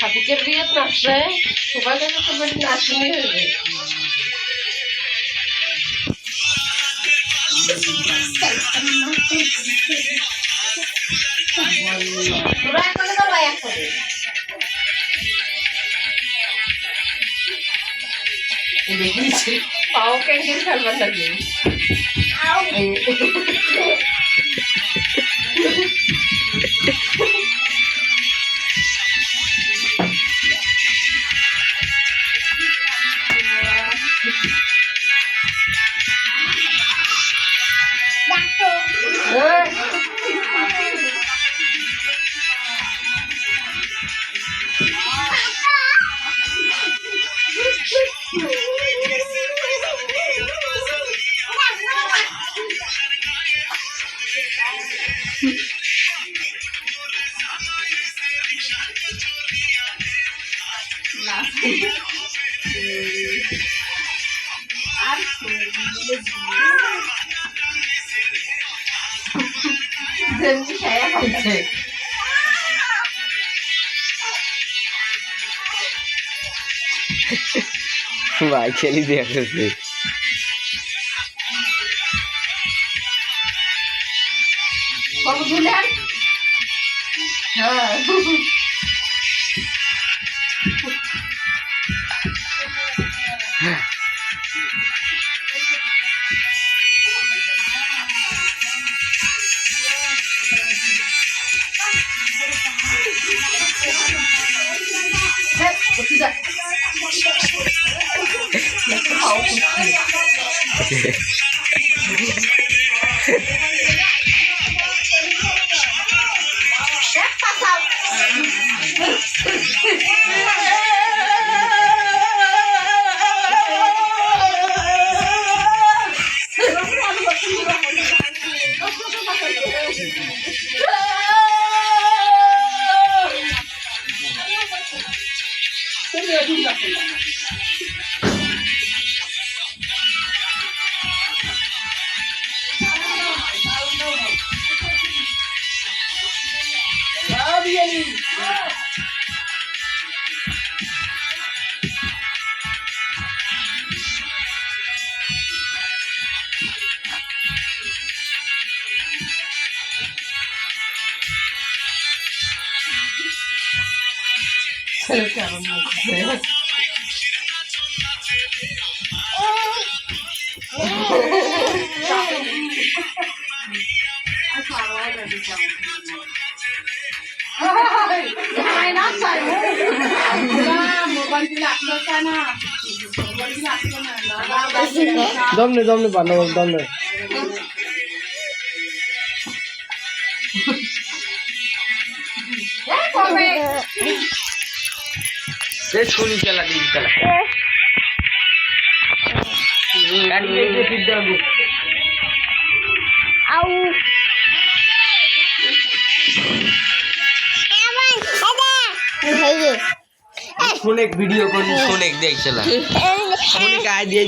সাদিকের বিয়ে নাচছে সবাই কাছে তো বেশি নাচনি হইবে তোরা এখন তো লাইক করে দেখিছি পাও ক্যান্ডিল খেলবার লাগে ভাই খেলি দেখতেছে দমনে দমনে বানাবো দমনে শুনি চালা দিন চালা শুনে ভিডিও করি শুনে দেখ চালা শুনে কাজ দিয়ে